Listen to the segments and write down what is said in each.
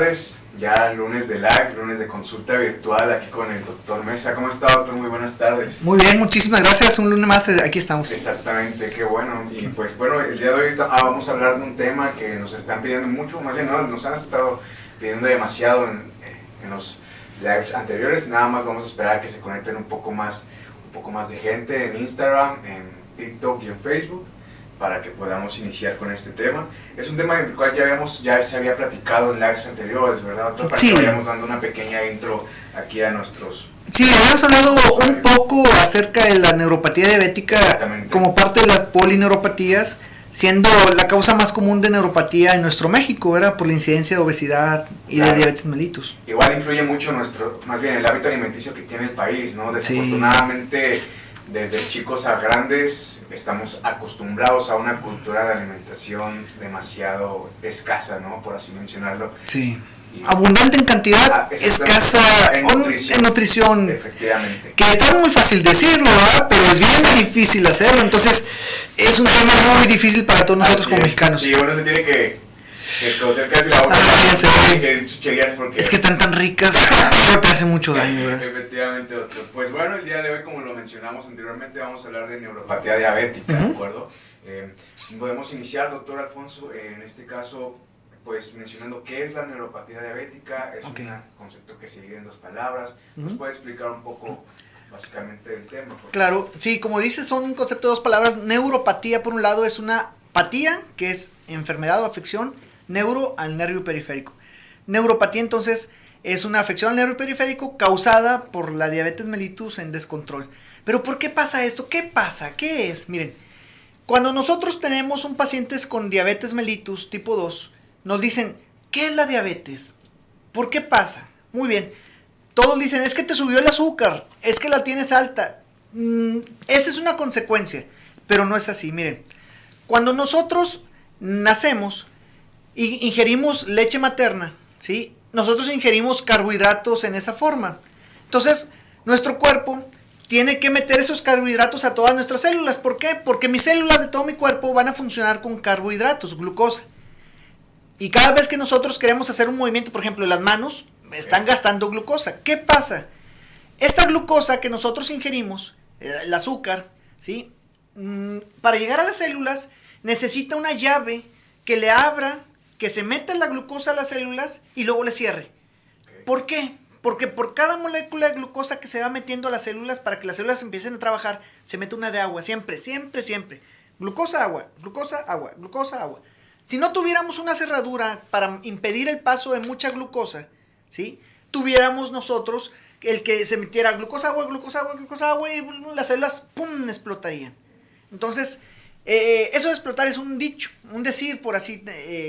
tardes, ya lunes de live, lunes de consulta virtual aquí con el doctor Mesa. ¿Cómo está, doctor? Muy buenas tardes. Muy bien, muchísimas gracias, un lunes más, aquí estamos. Exactamente, qué bueno. Y pues bueno, el día de hoy vamos a hablar de un tema que nos están pidiendo mucho, más bien nos han estado pidiendo demasiado en los lives anteriores. Nada más vamos a esperar a que se conecten un poco más de gente en Instagram, en TikTok y en Facebook, para que podamos iniciar con este tema. Es un tema en el cual ya se había platicado en lives anteriores, ¿verdad? Para sí. que vayamos dando una pequeña intro aquí a nuestros... Sí, habíamos hablado un poco acerca de la neuropatía diabética como parte de las polineuropatías, siendo la causa más común de neuropatía en nuestro México, ¿verdad? Por la incidencia de obesidad y de diabetes mellitus. Igual influye mucho más bien el hábito alimenticio que tiene el país, ¿no? Desafortunadamente, sí. Desde chicos a grandes estamos acostumbrados a una cultura de alimentación demasiado escasa, ¿no? Por así mencionarlo. Sí. Abundante en cantidad, escasa en nutrición. Efectivamente. Que está muy fácil decirlo, ¿verdad? Pero es bien difícil hacerlo. Entonces, es un tema muy difícil para todos nosotros como mexicanos. Sí, uno se tiene que coser casi la boca chucherías porque... Es que están tan ricas, eso te hace mucho daño, ¿verdad? Efectivamente, doctor. Pues bueno, el día de hoy, como lo mencionamos anteriormente, vamos a hablar de neuropatía diabética, ¿de acuerdo? Podemos iniciar, doctor Alfonso, en este caso, pues mencionando qué es la neuropatía diabética. Es un concepto que se divide en dos palabras. ¿Nos puede explicar un poco básicamente el tema? Claro, sí, como dices, son un concepto de dos palabras. Neuropatía, por un lado, es una patía, que es enfermedad o afección, neuro al nervio periférico. Neuropatía, entonces, es una afección al nervio periférico causada por la diabetes mellitus en descontrol. Pero ¿por qué pasa esto? ¿Qué pasa? ¿Qué es? Miren, cuando nosotros tenemos un paciente con diabetes mellitus tipo 2, nos dicen, ¿qué es la diabetes? ¿Por qué pasa? Muy bien, todos dicen, es que te subió el azúcar, es que la tienes alta. Esa es una consecuencia, pero no es así. Miren, cuando nosotros nacemos y ingerimos leche materna, ¿sí? Nosotros ingerimos carbohidratos en esa forma. Entonces, nuestro cuerpo tiene que meter esos carbohidratos a todas nuestras células. ¿Por qué? Porque mis células de todo mi cuerpo van a funcionar con carbohidratos, glucosa. Y cada vez que nosotros queremos hacer un movimiento, por ejemplo, las manos están gastando glucosa. ¿Qué pasa? Esta glucosa que nosotros ingerimos, el azúcar, ¿sí? Para llegar a las células necesita una llave que le abra, que se meta la glucosa a las células y luego le cierre. ¿Por qué? Porque por cada molécula de glucosa que se va metiendo a las células, para que las células empiecen a trabajar, se mete una de agua, siempre. Glucosa, agua, glucosa, agua, glucosa, agua. Si no tuviéramos una cerradura para impedir el paso de mucha glucosa, ¿sí? Tuviéramos nosotros el que se metiera glucosa, agua, glucosa, agua, glucosa, agua, y las células, ¡pum!, explotarían. Entonces, eso de explotar es un dicho, un decir, por así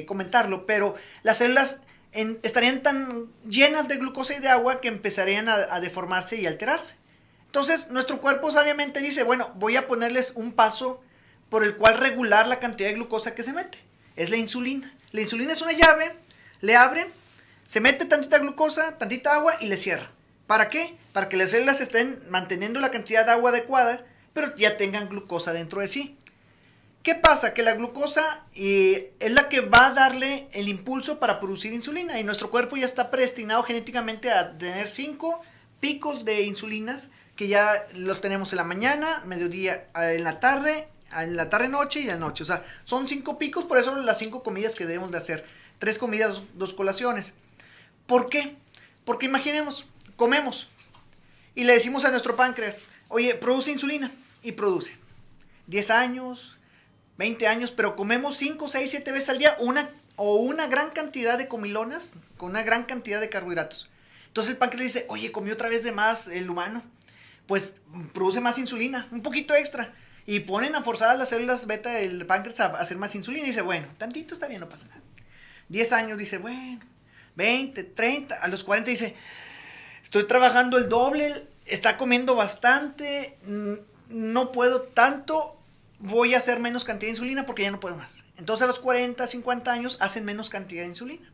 comentarlo, pero las células estarían tan llenas de glucosa y de agua que empezarían a deformarse y alterarse. Entonces, nuestro cuerpo sabiamente dice, bueno, voy a ponerles un paso por el cual regular la cantidad de glucosa que se mete. Es la insulina. La insulina es una llave, le abre, se mete tantita glucosa, tantita agua y le cierra. ¿Para qué? Para que las células estén manteniendo la cantidad de agua adecuada, pero ya tengan glucosa dentro de sí. ¿Qué pasa? Que la glucosa es la que va a darle el impulso para producir insulina y nuestro cuerpo ya está predestinado genéticamente a tener 5 picos de insulinas que ya los tenemos en la mañana, mediodía, en la tarde noche y en la noche. O sea, son 5 picos, por eso las 5 comidas que debemos de hacer. 3 comidas, 2 colaciones. ¿Por qué? Porque imaginemos, comemos y le decimos a nuestro páncreas, oye, produce insulina, y produce. 10 años, 20 años, pero comemos 5, 6, 7 veces al día una gran cantidad de comilonas con una gran cantidad de carbohidratos. Entonces el páncreas dice, oye, comió otra vez de más el humano, pues produce más insulina, un poquito extra. Y ponen a forzar a las células beta del páncreas a hacer más insulina. Y dice, bueno, tantito está bien, no pasa nada. 10 años dice, bueno, 20, 30, a los 40 dice, estoy trabajando el doble, está comiendo bastante, no puedo tanto, voy a hacer menos cantidad de insulina porque ya no puedo más. Entonces a los 40, 50 años hacen menos cantidad de insulina.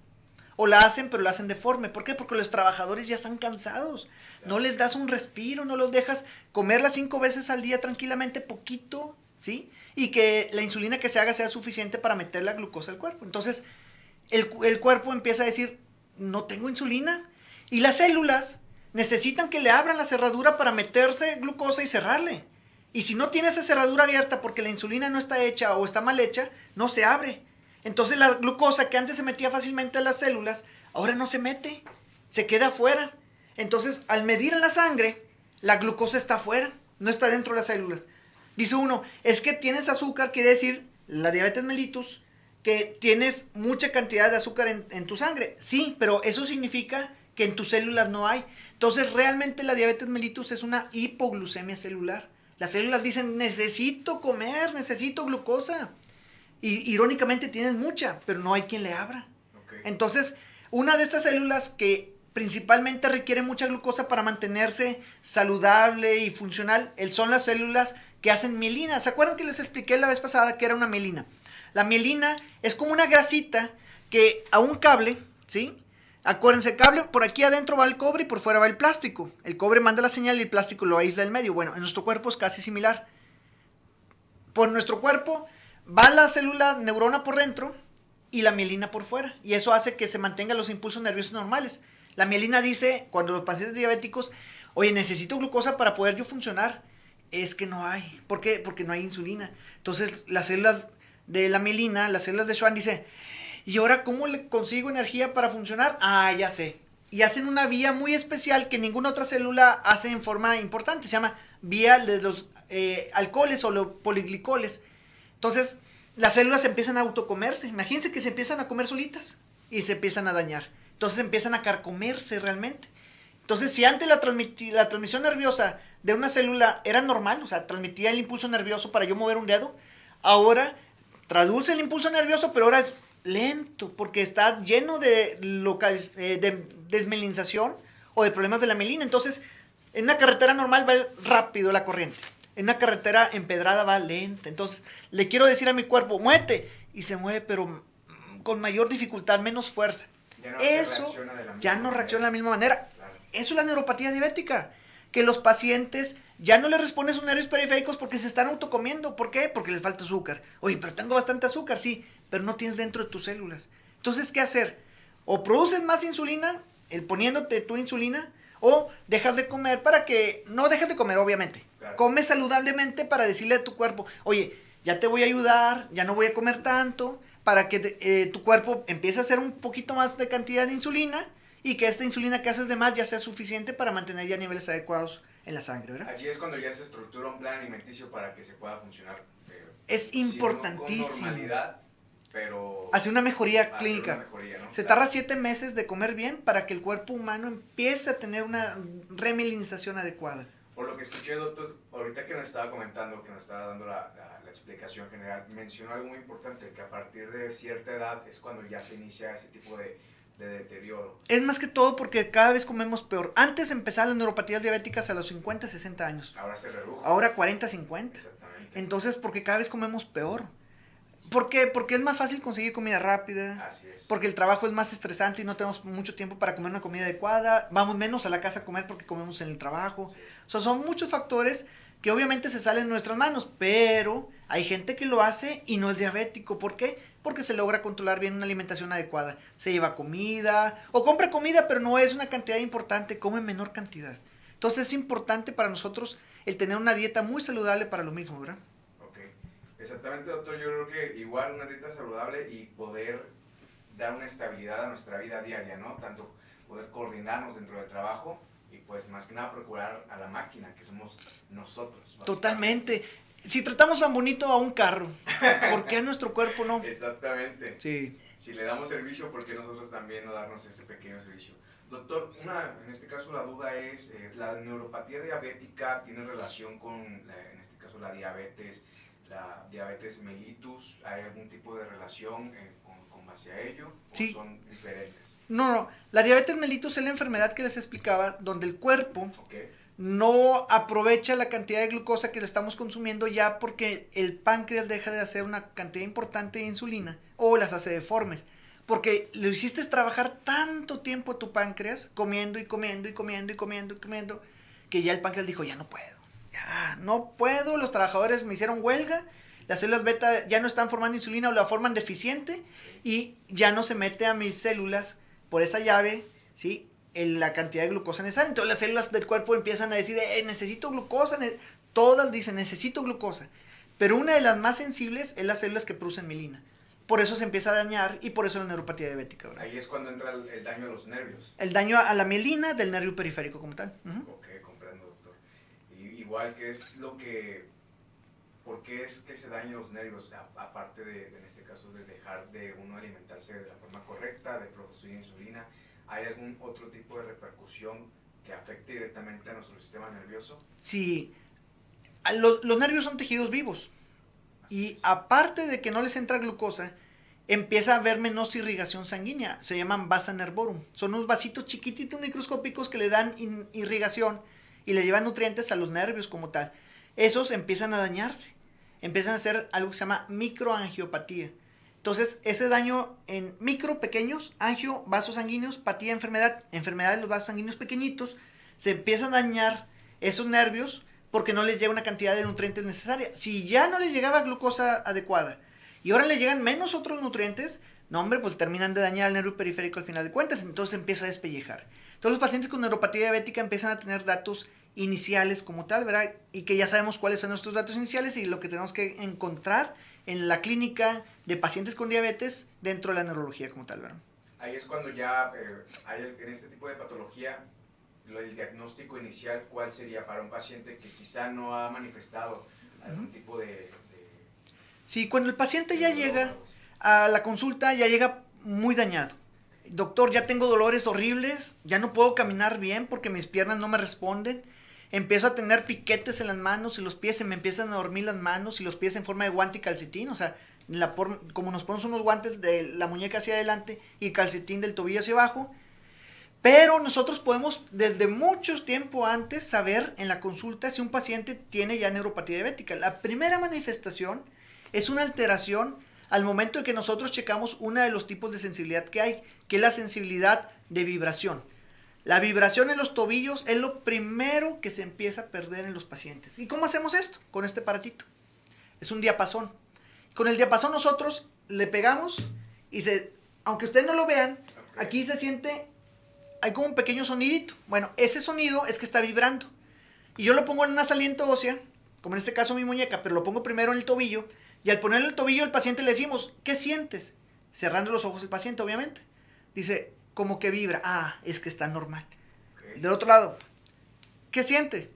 O la hacen, pero la hacen deforme. ¿Por qué? Porque los trabajadores ya están cansados. No les das un respiro, no los dejas comerla 5 veces al día tranquilamente, poquito, ¿sí? Y que la insulina que se haga sea suficiente para meter la glucosa al cuerpo. Entonces, el cuerpo empieza a decir, no tengo insulina. Y las células necesitan que le abran la cerradura para meterse glucosa y cerrarle. Y si no tiene esa cerradura abierta porque la insulina no está hecha o está mal hecha, no se abre. Entonces la glucosa que antes se metía fácilmente a las células, ahora no se mete, se queda afuera. Entonces al medir en la sangre, la glucosa está afuera, no está dentro de las células. Dice uno, es que tienes azúcar, quiere decir la diabetes mellitus, que tienes mucha cantidad de azúcar en tu sangre. Sí, pero eso significa que en tus células no hay. Entonces realmente la diabetes mellitus es una hipoglucemia celular. Las células dicen, necesito comer, necesito glucosa. Y irónicamente tienes mucha, pero no hay quien le abra. Okay. Entonces, una de estas células que principalmente requiere mucha glucosa para mantenerse saludable y funcional, son las células que hacen mielina. ¿Se acuerdan que les expliqué la vez pasada que era una mielina? La mielina es como una grasita que a un cable, ¿sí? Acuérdense, cable, por aquí adentro va el cobre y por fuera va el plástico. El cobre manda la señal y el plástico lo aísla del medio. Bueno, en nuestro cuerpo es casi similar. Por nuestro cuerpo va la célula neurona por dentro y la mielina por fuera. Y eso hace que se mantengan los impulsos nerviosos normales. La mielina dice, cuando los pacientes diabéticos, oye, necesito glucosa para poder yo funcionar. Es que no hay. ¿Por qué? Porque no hay insulina. Entonces, las células de la mielina, las células de Schwann, dice, ¿y ahora cómo le consigo energía para funcionar? Ah, ya sé. Y hacen una vía muy especial que ninguna otra célula hace en forma importante. Se llama vía de los alcoholes o los poliglicoles. Entonces, las células empiezan a autocomerse. Imagínense que se empiezan a comer solitas y se empiezan a dañar. Entonces empiezan a carcomerse realmente. Entonces, si antes la transmisión nerviosa de una célula era normal, o sea, transmitía el impulso nervioso para yo mover un dedo, ahora traduce el impulso nervioso, pero ahora es lento, porque está lleno de desmelinización o de problemas de la mielina. Entonces, en una carretera normal va rápido la corriente. En una carretera empedrada va lenta. Entonces, le quiero decir a mi cuerpo, muévete. Y se mueve, pero con mayor dificultad, menos fuerza. Eso ya no reacciona de la misma manera. Claro. Eso es la neuropatía diabética. Que los pacientes ya no les responden sus nervios periféricos porque se están autocomiendo. ¿Por qué? Porque les falta azúcar. Oye, pero tengo bastante azúcar, sí, pero no tienes dentro de tus células. Entonces, ¿qué hacer? O produces más insulina, poniéndote tu insulina, o dejas de comer para que... No dejas de comer, obviamente. Claro. Come saludablemente para decirle a tu cuerpo, oye, ya te voy a ayudar, ya no voy a comer tanto, para que tu cuerpo empiece a hacer un poquito más de cantidad de insulina y que esta insulina que haces de más ya sea suficiente para mantener ya niveles adecuados en la sangre, ¿verdad? Allí es cuando ya se estructura un plan alimenticio para que se pueda funcionar. Es importantísimo. Con normalidad, pero... Hace una mejoría clínica. Una mejoría, ¿no? Se tarda 7 meses de comer bien para que el cuerpo humano empiece a tener una remilinización adecuada. Por lo que escuché, doctor, ahorita que nos estaba comentando, que nos estaba dando la explicación general, mencionó algo muy importante, que a partir de cierta edad es cuando ya se inicia ese tipo de deterioro. Es más que todo porque cada vez comemos peor. Antes empezaban las neuropatías diabéticas a los 50, 60 años. Ahora se redujo. Ahora 40, 50. Exactamente. Entonces, porque cada vez comemos peor. ¿Por qué? Porque es más fácil conseguir comida rápida. Así es. Porque el trabajo es más estresante y no tenemos mucho tiempo para comer una comida adecuada. Vamos menos a la casa a comer porque comemos en el trabajo. Sí. O sea, son muchos factores que obviamente se salen de nuestras manos, pero hay gente que lo hace y no es diabético. ¿Por qué? Porque se logra controlar bien una alimentación adecuada. Se lleva comida o compra comida, pero no es una cantidad importante, come en menor cantidad. Entonces es importante para nosotros el tener una dieta muy saludable para lo mismo, ¿verdad? Ok, exactamente, doctor. Yo creo que igual una dieta saludable y poder dar una estabilidad a nuestra vida diaria, ¿no? Tanto poder coordinarnos dentro del trabajo y pues más que nada procurar a la máquina, que somos nosotros. Totalmente. Si tratamos tan bonito a un carro, ¿por qué a nuestro cuerpo no? Exactamente. Sí. Si le damos servicio, ¿por qué nosotros también no darnos ese pequeño servicio? Doctor, en este caso la duda es, ¿la neuropatía diabética tiene relación con, en este caso, la diabetes mellitus? ¿Hay algún tipo de relación con base a ello? ¿O sí. Son diferentes? No. La diabetes mellitus es la enfermedad que les explicaba, donde el cuerpo no aprovecha la cantidad de glucosa que le estamos consumiendo ya porque el páncreas deja de hacer una cantidad importante de insulina o las hace deformes. Porque lo hiciste trabajar tanto tiempo tu páncreas, comiendo, que ya el páncreas dijo, ya no puedo, los trabajadores me hicieron huelga, las células beta ya no están formando insulina o la forman deficiente y ya no se mete a mis células por esa llave, ¿sí? La cantidad de glucosa necesaria. Entonces las células del cuerpo empiezan a decir, necesito glucosa. Todas dicen, necesito glucosa. Pero una de las más sensibles es las células que producen mielina. Por eso se empieza a dañar y por eso la neuropatía diabética, ¿verdad? Ahí es cuando entra el daño a los nervios. El daño a la mielina del nervio periférico como tal. Ok, comprendo, doctor. Y igual, ¿qué es lo que... ¿Por qué es que se dañan los nervios? Aparte en este caso, de dejar de uno alimentarse de la forma correcta, de producir insulina, ¿hay algún otro tipo de repercusión que afecte directamente a nuestro sistema nervioso? Sí, los nervios son tejidos vivos. Y aparte de que no les entra glucosa, empieza a haber menos irrigación sanguínea. Se llaman vasa nervorum. Son unos vasitos chiquititos microscópicos que le dan irrigación y le llevan nutrientes a los nervios como tal. Esos empiezan a dañarse. Empiezan a hacer algo que se llama microangiopatía. Entonces, ese daño en micro, pequeños, angio, vasos sanguíneos, patía, enfermedad de los vasos sanguíneos pequeñitos, se empiezan a dañar esos nervios porque no les llega una cantidad de nutrientes necesaria. Si ya no les llegaba glucosa adecuada y ahora le llegan menos otros nutrientes, no hombre, pues terminan de dañar el nervio periférico al final de cuentas, entonces empieza a despellejar. Todos los pacientes con neuropatía diabética empiezan a tener datos iniciales como tal, ¿verdad? Y que ya sabemos cuáles son nuestros datos iniciales y lo que tenemos que encontrar en la clínica de pacientes con diabetes dentro de la neurología como tal, ¿verdad? Ahí es cuando ya hay en este tipo de patología, el diagnóstico inicial, ¿cuál sería para un paciente que quizá no ha manifestado algún tipo de... Sí, cuando el paciente ya llega a la consulta, ya llega muy dañado. Doctor, ya tengo dolores horribles, ya no puedo caminar bien porque mis piernas no me responden. Empiezo a tener piquetes en las manos y los pies, se me empiezan a dormir las manos y los pies en forma de guante y calcetín. O sea, como nos ponemos unos guantes de la muñeca hacia adelante y el calcetín del tobillo hacia abajo. Pero nosotros podemos desde mucho tiempo antes saber en la consulta si un paciente tiene ya neuropatía diabética. La primera manifestación es una alteración al momento de que nosotros checamos uno de los tipos de sensibilidad que hay, que es la sensibilidad de vibración. La vibración en los tobillos es lo primero que se empieza a perder en los pacientes. ¿Y cómo hacemos esto? Con este aparatito. Es un diapasón. Con el diapasón nosotros le pegamos y aunque ustedes no lo vean, aquí se siente, hay como un pequeño sonidito. Bueno, ese sonido es que está vibrando. Y yo lo pongo en una saliente ósea, como en este caso mi muñeca, pero lo pongo primero en el tobillo. Y al ponerle el tobillo al paciente le decimos, ¿qué sientes? Cerrando los ojos el paciente, obviamente. Dice, como que vibra. Ah, es que está normal. Okay. Del otro lado, ¿qué siente?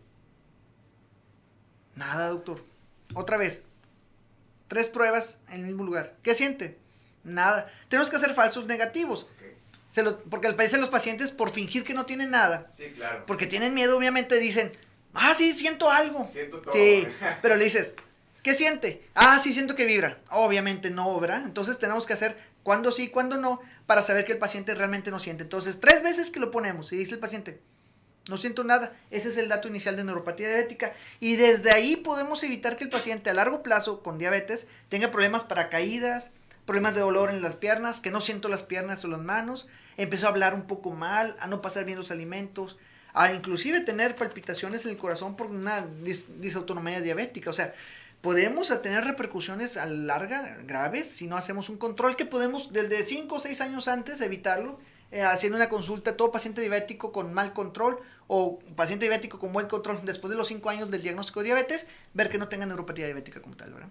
Nada, doctor. Otra vez, 3 pruebas en el mismo lugar. ¿Qué siente? Nada. Tenemos que hacer falsos negativos. Okay. Porque al parecer los pacientes, por fingir que no tienen nada, sí, claro, porque tienen miedo, obviamente dicen, sí, siento algo. Siento todo. Sí, pero le dices, ¿qué siente? Sí, siento que vibra. Obviamente no, ¿verdad? Entonces tenemos que hacer cuándo sí, cuándo no, para saber que el paciente realmente no siente. Entonces, 3 veces que lo ponemos y dice el paciente, no siento nada, ese es el dato inicial de neuropatía diabética. Y desde ahí podemos evitar que el paciente a largo plazo con diabetes tenga problemas para caídas, problemas de dolor en las piernas, que no siento las piernas o las manos, empezó a hablar un poco mal, a no pasar bien los alimentos, a inclusive tener palpitaciones en el corazón por una disautonomía diabética. O sea, podemos tener repercusiones a larga, graves, si no hacemos un control que podemos desde 5 o 6 años antes evitarlo, haciendo una consulta. Todo paciente diabético con mal control o paciente diabético con buen control después de los 5 años del diagnóstico de diabetes, ver que no tenga neuropatía diabética como tal, ¿verdad?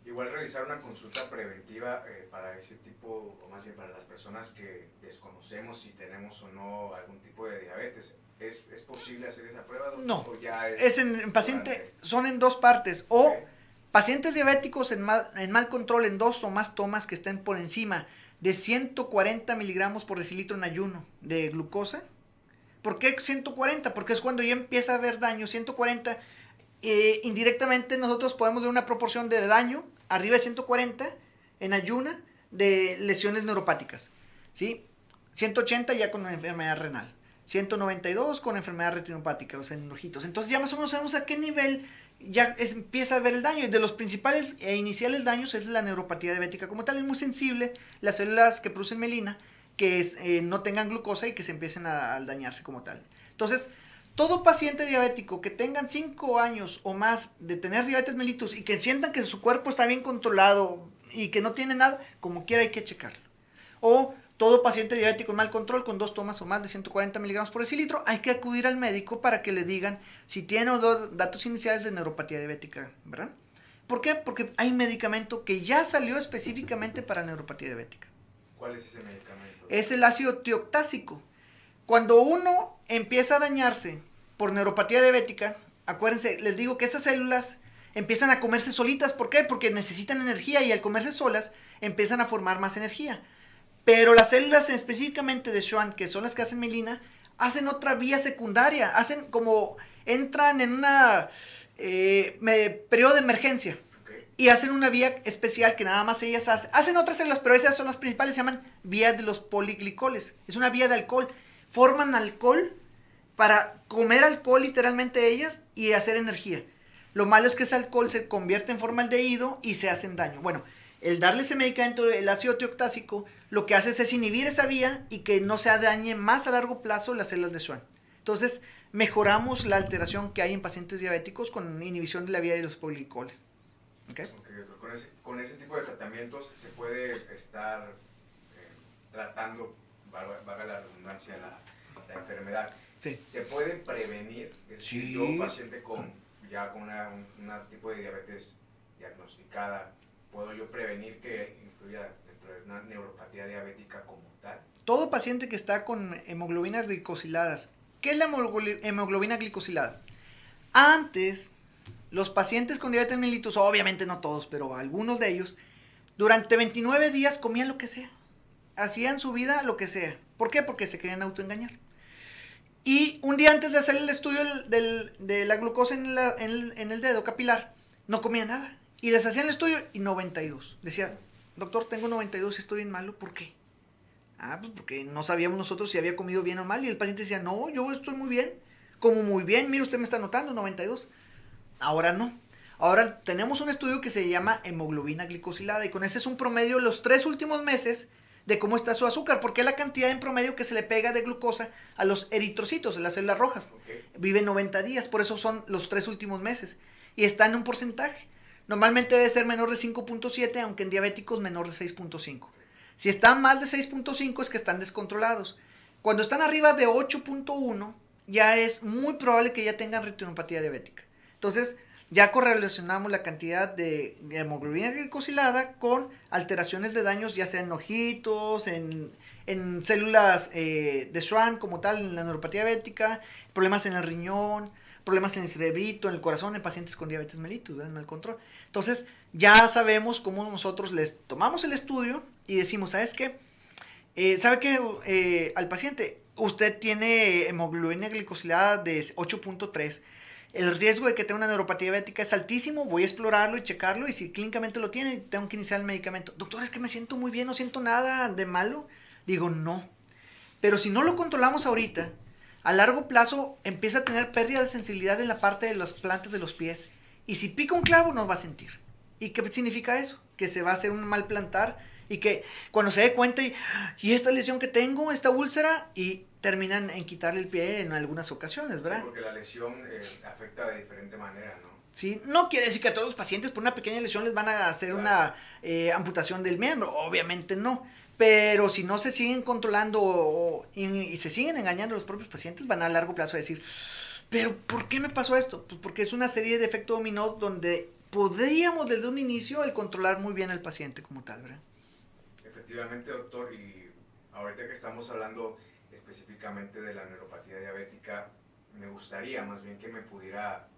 Igual realizar una consulta preventiva para ese tipo, o más bien para las personas que desconocemos si tenemos o no algún tipo de diabetes. ¿Es posible hacer esa prueba, doctor? No, ¿O ya es en paciente, son en 2 partes. O okay. Pacientes diabéticos en mal control en 2 o más tomas que estén por encima de 140 miligramos por decilitro en ayuno de glucosa. ¿Por qué 140? Porque es cuando ya empieza a haber daño. 140, indirectamente nosotros podemos dar una proporción de daño arriba de 140 en ayuna de lesiones neuropáticas, ¿sí? 180 ya con una enfermedad renal, 192 con enfermedad retinopática, o sea, en ojitos. Entonces ya más o menos sabemos a qué nivel ya empieza a ver el daño. Y de los principales e iniciales daños es la neuropatía diabética como tal. Es muy sensible las células que producen mielina, que no tengan glucosa y que se empiecen a dañarse como tal. Entonces, todo paciente diabético que tengan 5 años o más de tener diabetes mellitus y que sientan que su cuerpo está bien controlado y que no tiene nada, como quiera hay que checarlo. O todo paciente diabético en mal control con 2 tomas o más de 140 miligramos por decilitro, hay que acudir al médico para que le digan si tiene o no datos iniciales de neuropatía diabética, ¿verdad? ¿Por qué? Porque hay medicamento que ya salió específicamente para neuropatía diabética. ¿Cuál es ese medicamento? Es el ácido tioctásico. Cuando uno empieza a dañarse por neuropatía diabética, acuérdense, les digo que esas células empiezan a comerse solitas. ¿Por qué? Porque necesitan energía y al comerse solas empiezan a formar más energía. Pero las células específicamente de Schwann, que son las que hacen mielina, hacen otra vía secundaria, hacen como entran en una periodo de emergencia. Okay. Y hacen una vía especial que nada más ellas hacen. Hacen otras células, pero esas son las principales, se llaman vía de los poliglicoles. Es una vía de alcohol. Forman alcohol para comer alcohol literalmente ellas y hacer energía. Lo malo es que ese alcohol se convierte en formaldehído y se hacen daño. Bueno, el darle ese medicamento, el ácido tioctásico, lo que hace es inhibir esa vía y que no se dañe más a largo plazo las células de Schwann. Entonces, mejoramos la alteración que hay en pacientes diabéticos con inhibición de la vía de los poliglicoles. ¿Okay? Okay, doctor. Con ese tipo de tratamientos se puede estar tratando, valga la redundancia, la enfermedad. Sí. ¿Se puede prevenir? Es decir, Sí. yo, paciente con una tipo de diabetes diagnosticada, ¿puedo yo prevenir que influya dentro de una neuropatía diabética como tal? Todo paciente que está con hemoglobinas glicosiladas. ¿Qué es la hemoglobina glicosilada? Antes, los pacientes con diabetes mellitus, obviamente no todos, pero algunos de ellos, durante 29 días comían lo que sea. Hacían su vida lo que sea. ¿Por qué? Porque se querían autoengañar. Y un día antes de hacer el estudio de la glucosa en el dedo capilar, no comía nada. Y les hacían el estudio y 92. Decía, doctor, tengo 92 y estoy bien malo. ¿Por qué? Pues porque no sabíamos nosotros si había comido bien o mal. Y el paciente decía, no, yo estoy muy bien. Como muy bien, mire, usted me está notando, 92. Ahora no. Ahora tenemos un estudio que se llama hemoglobina glicosilada. Y con ese es un promedio los 3 últimos meses de cómo está su azúcar, porque es la cantidad en promedio que se le pega de glucosa a los eritrocitos, de las células rojas. Okay. Vive 90 días, por eso son los 3 últimos meses. Y está en un porcentaje. Normalmente debe ser menor de 5.7, aunque en diabéticos menor de 6.5. Si están más de 6.5 es que están descontrolados. Cuando están arriba de 8.1, ya es muy probable que ya tengan retinopatía diabética. Entonces, ya correlacionamos la cantidad de hemoglobina glicosilada con alteraciones de daños, ya sea en ojitos, en células de Schwann como tal, en la neuropatía diabética, problemas en el riñón, problemas en el cerebrito, en el corazón, en pacientes con diabetes mellitus, en mal control. Entonces, ya sabemos cómo nosotros les tomamos el estudio y decimos, ¿sabes qué? ¿Sabe qué? Al paciente, usted tiene hemoglobina glicosilada de 8.3. El riesgo de que tenga una neuropatía diabética es altísimo, voy a explorarlo y checarlo y si clínicamente lo tiene, tengo que iniciar el medicamento. Doctor, es que me siento muy bien, no siento nada de malo. Digo, no. Pero si no lo controlamos ahorita, a largo plazo empieza a tener pérdida de sensibilidad en la parte de las plantas de los pies. Y si pica un clavo, nos va a sentir. ¿Y qué significa eso? Que se va a hacer un mal plantar y que cuando se dé cuenta y esta lesión que tengo, esta úlcera, y terminan en quitarle el pie en algunas ocasiones, ¿verdad? Sí, porque la lesión afecta de diferente manera, ¿no? Sí, no quiere decir que a todos los pacientes por una pequeña lesión les van a hacer una amputación del miembro, obviamente no. Pero si no se siguen controlando y se siguen engañando a los propios pacientes, van a largo plazo a decir, ¿pero por qué me pasó esto? Pues porque es una serie de efecto dominó donde podríamos desde un inicio el controlar muy bien al paciente como tal, ¿verdad? Efectivamente, doctor, y ahorita que estamos hablando específicamente de la neuropatía diabética, me gustaría más bien que me pudiera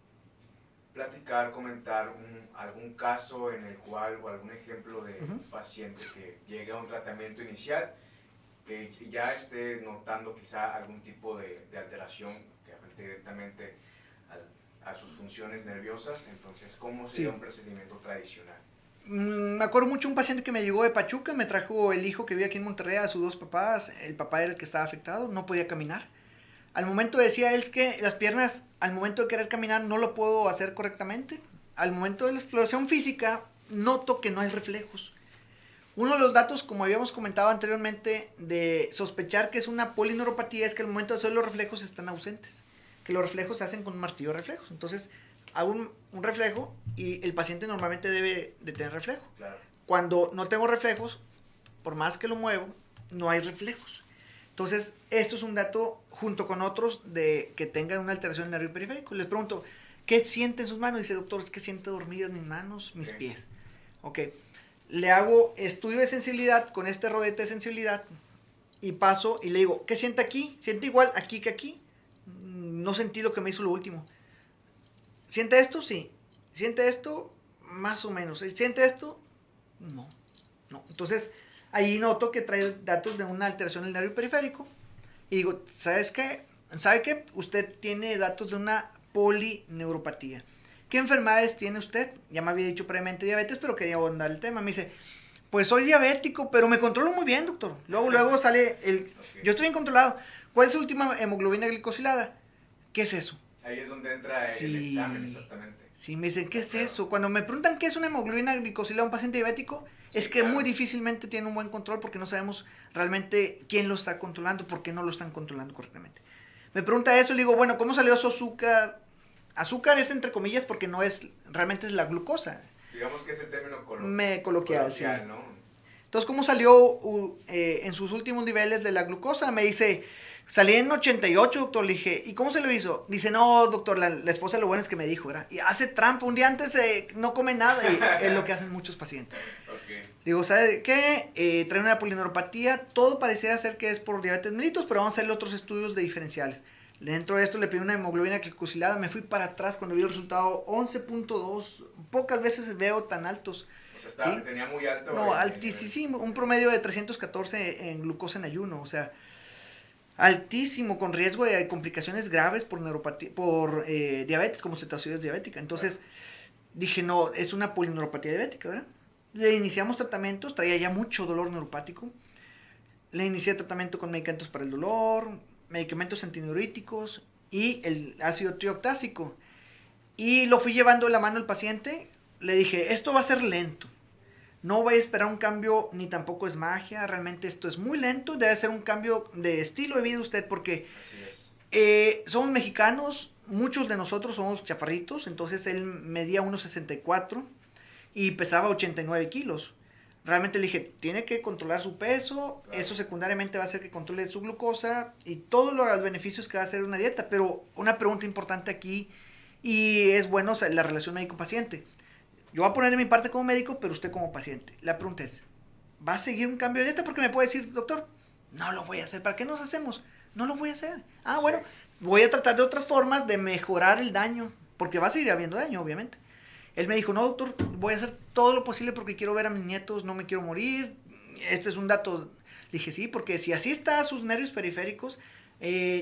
platicar, comentar algún caso en el cual, o algún ejemplo de un paciente que llegue a un tratamiento inicial, que ya esté notando quizá algún tipo de alteración que afecte directamente a sus funciones nerviosas. Entonces, ¿cómo sería un procedimiento tradicional? Me acuerdo mucho un paciente que me llegó de Pachuca, me trajo el hijo que vive aquí en Monterrey a sus 2 papás, el papá era el que estaba afectado, no podía caminar. Al momento decía él que las piernas, al momento de querer caminar no lo puedo hacer correctamente. Al momento de la exploración física, noto que no hay reflejos. Uno de los datos, como habíamos comentado anteriormente, de sospechar que es una polineuropatía es que al momento de hacer los reflejos están ausentes. Que los reflejos se hacen con un martillo de reflejos. Entonces, hago un reflejo y el paciente normalmente debe de tener reflejo. Claro. Cuando no tengo reflejos, por más que lo muevo, no hay reflejos. Entonces, esto es un dato junto con otros de que tengan una alteración en el nervio periférico. Les pregunto, ¿qué siente en sus manos? Dice, doctor, es que siento dormidas mis manos, mis pies. Ok, le hago estudio de sensibilidad con este rodete de sensibilidad y paso y le digo, ¿qué siente aquí? ¿Siente igual aquí que aquí? No sentí lo que me hizo lo último. ¿Siente esto? Sí. ¿Siente esto? Más o menos. ¿Siente esto? No. Entonces, ahí noto que trae datos de una alteración del nervio periférico. Y digo, ¿sabes qué? ¿Sabe qué? Usted tiene datos de una polineuropatía. ¿Qué enfermedades tiene usted? Ya me había dicho previamente diabetes, pero quería abordar el tema. Me dice, pues soy diabético, pero me controlo muy bien, doctor. Luego sale el... Yo estoy bien controlado. ¿Cuál es su última hemoglobina glicosilada? ¿Qué es eso? Ahí es donde entra el examen, exactamente. Sí, me dicen, ¿qué es eso? Cuando me preguntan qué es una hemoglobina glicosilada a un paciente diabético, sí, es que muy difícilmente tiene un buen control porque no sabemos realmente quién lo está controlando, por qué no lo están controlando correctamente. Me pregunta eso y le digo, bueno, ¿cómo salió su azúcar? Azúcar es entre comillas porque no es, realmente es la glucosa. Digamos que es el término coloquial, sí. ¿no? Entonces, ¿cómo salió en sus últimos niveles de la glucosa? Me dice, salí en 88, doctor. Le dije, ¿y cómo se lo hizo? Dice, no, doctor, la esposa lo bueno es que me dijo, ¿verdad? Y hace trampa, un día antes no come nada, y es lo que hacen muchos pacientes. Okay. Digo, ¿sabe qué? Trae una polineuropatía, todo pareciera ser que es por diabetes mellitus, pero vamos a hacerle otros estudios de diferenciales. Dentro de esto le pedí una hemoglobina glicosilada, me fui para atrás cuando vi el resultado 11.2, pocas veces veo tan altos. O sea, ¿sí? Tenía muy alto. No, altísimo, un promedio de 314 en glucosa en ayuno, o sea, altísimo, con riesgo de complicaciones graves por neuropatía, por diabetes, como cetoacidosis diabética. Entonces, dije, no, es una polineuropatía diabética, ¿verdad? Le iniciamos tratamientos, traía ya mucho dolor neuropático. Le inicié tratamiento con medicamentos para el dolor, medicamentos antidiuréticos y el ácido trioctásico. Y lo fui llevando de la mano al paciente. Le dije, esto va a ser lento. No voy a esperar un cambio, ni tampoco es magia. Realmente esto es muy lento. Debe ser un cambio de estilo de vida usted porque somos mexicanos. Muchos de nosotros somos chaparritos. Entonces él medía 1.64 y pesaba 89 kilos. Realmente le dije, tiene que controlar su peso. Claro. Eso secundariamente va a hacer que controle su glucosa y todos los beneficios que va a hacer una dieta. Pero una pregunta importante aquí, y es bueno, o sea, la relación médico-paciente. Yo voy a poner mi parte como médico, pero usted como paciente. La pregunta es, ¿va a seguir un cambio de dieta? Porque me puede decir, doctor, no lo voy a hacer. ¿Para qué nos hacemos? No lo voy a hacer. Ah, bueno, voy a tratar de otras formas de mejorar el daño, porque va a seguir habiendo daño, obviamente. Él me dijo, no, doctor, voy a hacer todo lo posible porque quiero ver a mis nietos, no me quiero morir. Este es un dato. Le dije, sí, porque si así están sus nervios periféricos,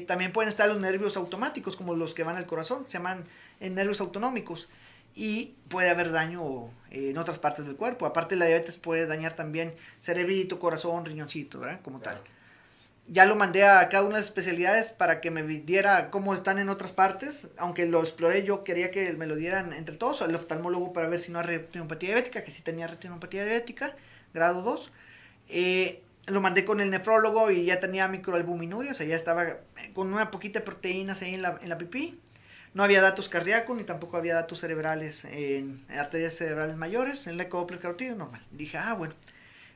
también pueden estar los nervios automáticos, como los que van al corazón, se llaman nervios autonómicos. Y puede haber daño en otras partes del cuerpo. Aparte, la diabetes puede dañar también cerebrito, corazón, riñoncito, ¿verdad? Como tal. Ya lo mandé a cada una de las especialidades para que me diera cómo están en otras partes. Aunque lo exploré, yo quería que me lo dieran entre todos. Al oftalmólogo para ver si no hay retinopatía diabética, que sí tenía retinopatía diabética, grado 2. Lo mandé con el nefrólogo y ya tenía microalbuminuria, o sea, ya estaba con una poquita de proteínas ahí en la pipí. No había datos cardíacos ni tampoco había datos cerebrales en arterias cerebrales mayores, en el ecodoppler carotídeo normal. Dije, bueno,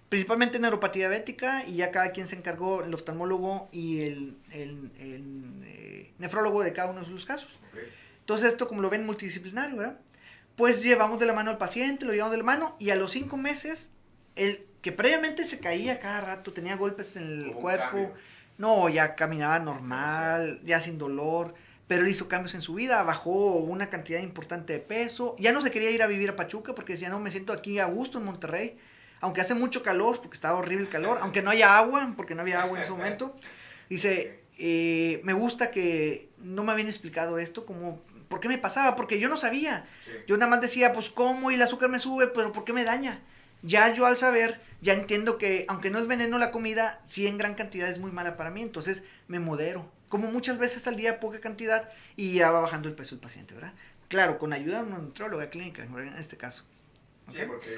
principalmente neuropatía diabética, y ya cada quien se encargó, el oftalmólogo y el nefrólogo de cada uno de los casos. Okay. Entonces esto, como lo ven, multidisciplinario, ¿verdad? Pues llevamos de la mano al paciente, lo llevamos de la mano, y a los 5 meses, el que previamente se caía cada rato, tenía golpes en el cuerpo, no, ya caminaba normal, ya sin dolor. Pero él hizo cambios en su vida, bajó una cantidad importante de peso. Ya no se quería ir a vivir a Pachuca porque decía, no, me siento aquí a gusto en Monterrey. Aunque hace mucho calor, porque estaba horrible el calor. Aunque no haya agua, porque no había agua en ese momento. Dice, me gusta que no me habían explicado esto, como, ¿por qué me pasaba? Porque yo no sabía. Sí. Yo nada más decía, pues, ¿cómo? Y el azúcar me sube, pero ¿por qué me daña? Ya yo al saber, ya entiendo que, aunque no es veneno la comida, sí en gran cantidad es muy mala para mí. Entonces, me modero. Como muchas veces al día, poca cantidad, y ya va bajando el peso del paciente, ¿verdad? Claro, con ayuda de una nutróloga clínica, en este caso. ¿Okay? Sí, porque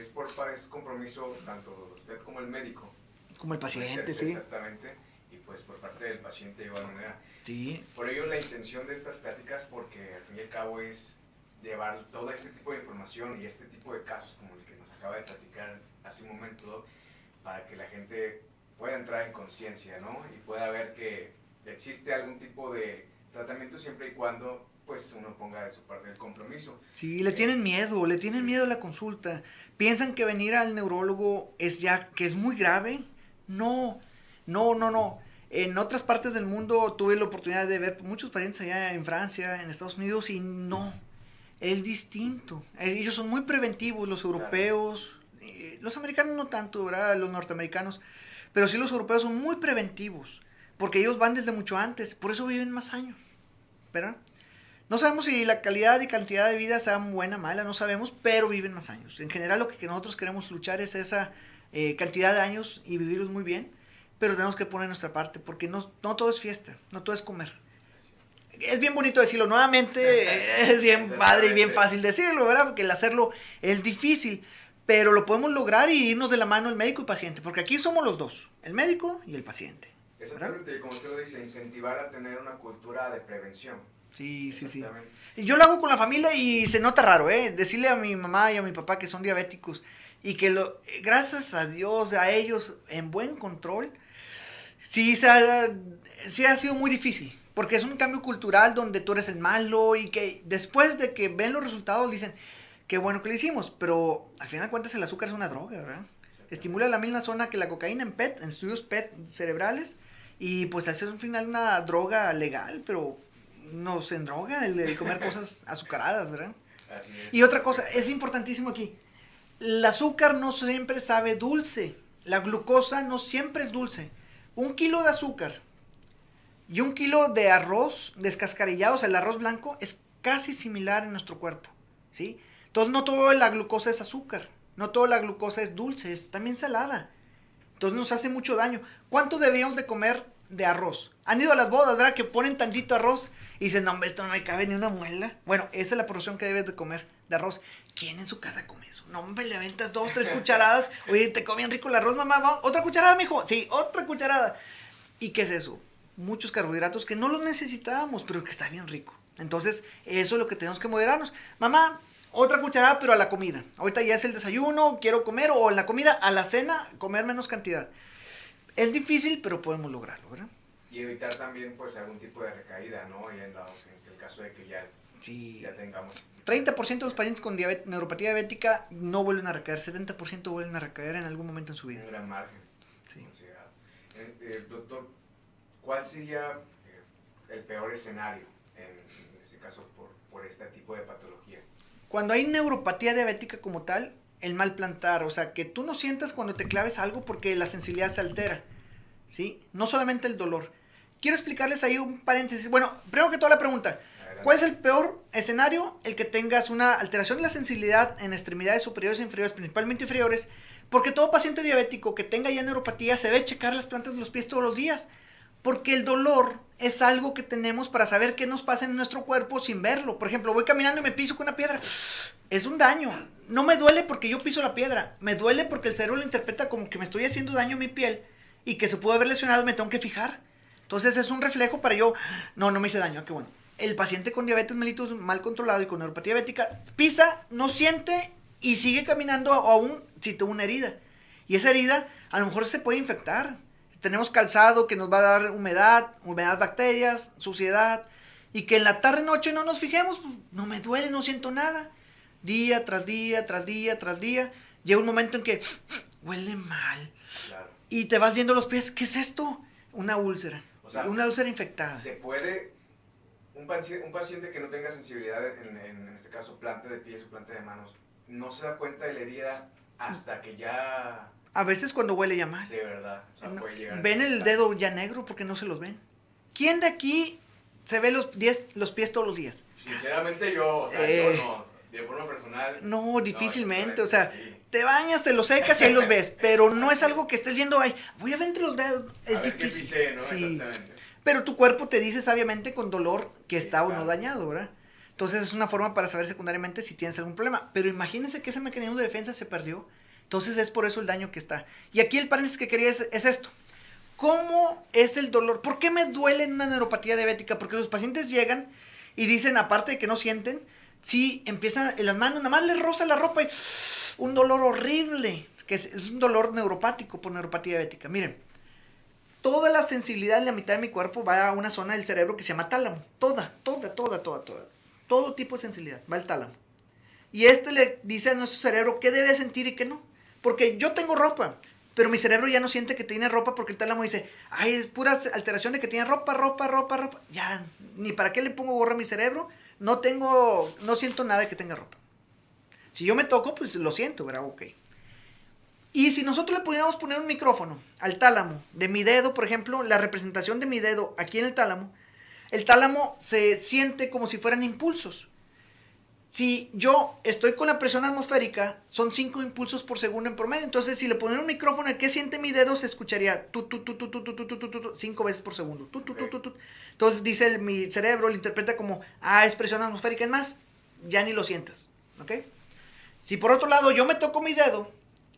es compromiso tanto usted como el médico. Como el paciente, sí. Exactamente, y pues por parte del paciente de igual manera. Sí. Por ello la intención de estas pláticas, porque al fin y al cabo es llevar todo este tipo de información y este tipo de casos como el que nos acaba de platicar hace un momento, para que la gente pueda entrar en conciencia, ¿no? Y pueda ver que existe algún tipo de tratamiento siempre y cuando pues uno ponga de su parte el compromiso. Sí, le tienen miedo a la consulta. Piensan que venir al neurólogo que es muy grave. No, no. En otras partes del mundo tuve la oportunidad de ver muchos pacientes allá en Francia, en Estados Unidos, y no, es distinto. Ellos son muy preventivos, los europeos, los americanos no tanto, ¿verdad? Los norteamericanos, pero sí los europeos son muy preventivos, porque ellos van desde mucho antes, por eso viven más años, ¿verdad? No sabemos si la calidad y cantidad de vida sea buena o mala, no sabemos, pero viven más años. En general lo que nosotros queremos luchar es esa cantidad de años y vivirlos muy bien, pero tenemos que poner nuestra parte, porque no todo es fiesta, no todo es comer. Es bien bonito decirlo nuevamente, es bien padre y bien fácil decirlo, ¿verdad? Porque el hacerlo es difícil, pero lo podemos lograr y irnos de la mano el médico y paciente, porque aquí somos los dos, el médico y el paciente. Exactamente, como usted lo dice, incentivar a tener una cultura de prevención. Sí. Y yo lo hago con la familia y se nota raro, ¿eh? Decirle a mi mamá y a mi papá que son diabéticos y que gracias a Dios, a ellos, en buen control, sí ha sido muy difícil. Porque es un cambio cultural donde tú eres el malo y que después de que ven los resultados dicen, qué bueno que lo hicimos, pero al final de cuentas el azúcar es una droga, ¿verdad? Estimula la misma zona que la cocaína en PET, en estudios PET cerebrales, y pues hace al final una droga legal, pero nos endroga el comer cosas azucaradas, ¿verdad? Así es. Y otra cosa, es importantísimo aquí, el azúcar no siempre sabe dulce, la glucosa no siempre es dulce. 1 kilo de azúcar y 1 kilo de arroz descascarillado, o sea, el arroz blanco, es casi similar en nuestro cuerpo, ¿sí? Entonces no toda la glucosa es azúcar, no toda la glucosa es dulce, es también salada. Entonces nos hace mucho daño. ¿Cuánto deberíamos de comer de arroz? Han ido a las bodas, ¿verdad? Que ponen tantito arroz y dicen, no, hombre, esto no me cabe ni una muela. Bueno, esa es la porción que debes de comer de arroz. ¿Quién en su casa come eso? No, hombre, le aventas 2, 3 cucharadas. Oye, te comían rico el arroz, mamá. ¿Vamos? ¿Otra cucharada, mijo? Sí, otra cucharada. ¿Y qué es eso? Muchos carbohidratos que no los necesitábamos, pero que está bien rico. Entonces, eso es lo que tenemos que moderarnos. Mamá, otra cucharada, pero a la comida. Ahorita ya es el desayuno, quiero comer, o en la comida, a la cena, comer menos cantidad. Es difícil, pero podemos lograrlo, ¿verdad? Y evitar también, pues, algún tipo de recaída, ¿no? Y en el caso de que ya tengamos... 30% de los pacientes con neuropatía diabética no vuelven a recaer, 70% vuelven a recaer en algún momento en su vida. Un gran margen. Sí. Considerado. Doctor, ¿cuál sería el peor escenario en este caso por este tipo de patología? Cuando hay neuropatía diabética como tal, el mal plantar, o sea, que tú no sientas cuando te claves algo porque la sensibilidad se altera, ¿sí? No solamente el dolor. Quiero explicarles ahí un paréntesis. Bueno, primero que toda la pregunta, ¿cuál es el peor escenario? El que tengas una alteración de la sensibilidad en extremidades superiores e inferiores, principalmente inferiores, porque todo paciente diabético que tenga ya neuropatía se debe checar las plantas de los pies todos los días, porque el dolor es algo que tenemos para saber qué nos pasa en nuestro cuerpo sin verlo. Por ejemplo, voy caminando y me piso con una piedra. Es un daño. No me duele porque yo piso la piedra. Me duele porque el cerebro lo interpreta como que me estoy haciendo daño a mi piel y que se puede haber lesionado, me tengo que fijar. Entonces es un reflejo para yo, no me hice daño, qué bueno. El paciente con diabetes mellitus mal controlado y con neuropatía diabética pisa, no siente y sigue caminando aún si tuvo una herida. Y esa herida a lo mejor se puede infectar. Tenemos calzado que nos va a dar humedad, bacterias, suciedad, y que en la tarde noche no nos fijemos, no me duele, no siento nada. Día tras día, tras día, tras día, llega un momento en que huele mal. Claro. Y te vas viendo los pies, ¿qué es esto? Una úlcera, O sea, una úlcera infectada. Se puede, un paciente que no tenga sensibilidad en este caso planta de pies o planta de manos, no se da cuenta de la herida hasta que ya... A veces cuando huele ya mal. De verdad. O sea, No, puede llegar ven el dedo ya negro porque no se los ven. ¿Quién de aquí se ve los pies todos los días? Sinceramente yo, o sea, yo no, de forma personal. No, difícilmente, no, o sea, sí. Te bañas, te los secas y ahí los ves, pero no es algo que estés viendo ahí, voy a ver entre los dedos, es a ver difícil. Qué pisé, ¿no? Sí. Exactamente. Pero tu cuerpo te dice sabiamente con dolor que Sí, está o claro. no dañado, ¿verdad? Entonces es una forma para saber secundariamente si tienes algún problema. Pero imagínense que ese mecanismo de defensa se perdió. Entonces es por eso el daño que está. Y aquí el paréntesis que quería es esto. ¿Cómo es el dolor? ¿Por qué me duele en una neuropatía diabética? Porque los pacientes llegan y dicen, aparte de que no sienten, sí empiezan en las manos, nada más les roza la ropa y un dolor horrible, que es un dolor neuropático por neuropatía diabética. Miren, toda la sensibilidad en la mitad de mi cuerpo va a una zona del cerebro que se llama tálamo. Toda. Todo tipo de sensibilidad va al tálamo. Y le dice a nuestro cerebro qué debe sentir y qué no. Porque yo tengo ropa, pero mi cerebro ya no siente que tiene ropa porque el tálamo dice, ay, es pura alteración de que tiene ropa. Ya, ni para qué le pongo gorra a mi cerebro, no siento nada de que tenga ropa. Si yo me toco, pues lo siento, ¿verdad? Ok. Y si nosotros le pudiéramos poner un micrófono al tálamo de mi dedo, por ejemplo, la representación de mi dedo aquí en el tálamo se siente como si fueran impulsos. Si yo estoy con la presión atmosférica, son 5 impulsos por segundo en promedio. Entonces, si le ponen un micrófono, ¿qué siente mi dedo? Se escucharía 5 veces por segundo. Entonces, dice mi cerebro, lo interpreta como, es presión atmosférica. Es más, ya ni lo sientas. ¿Ok? Si por otro lado yo me toco mi dedo,